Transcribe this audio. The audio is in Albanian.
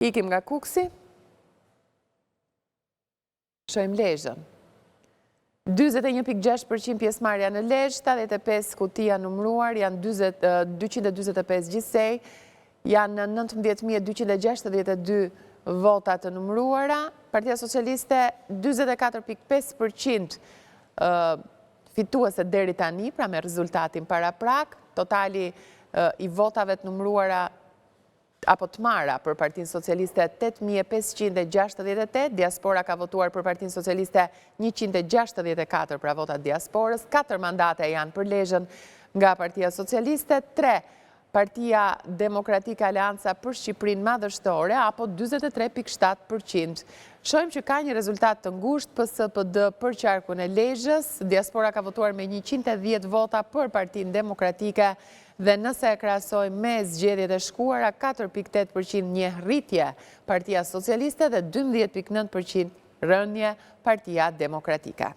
Ikim nga Kuksi. Shojmë Lezhën. 21.6% pjesëmarrja në Lezhë, 75 kutia numëruar, janë 225 gjithsej, janë 19.262 vota të numëruara. Partia Socialiste 24.5% fituese deri tani, pra me rezultatin para prak, totali i votave të numëruara apo të marra për Partinë Socialiste 8.568, diaspora ka votuar për Partinë Socialiste 164 pra votat diasporës, 4 mandate janë për Lezhën nga Partia Socialiste, 3 Partia Demokratike Aleanca për Shqipërinë Madhështore, apo 23.7%. Shojmë që ka një rezultat të ngushtë PSD për qarkun e Lezhës, diaspora ka votuar me 110 vota për Partinë Demokratike dhe nëse e krahasojmë me zgjedhjet e shkuara, 4.8% një rritje Partia Socialiste dhe 12.9% rënje Partia Demokratike.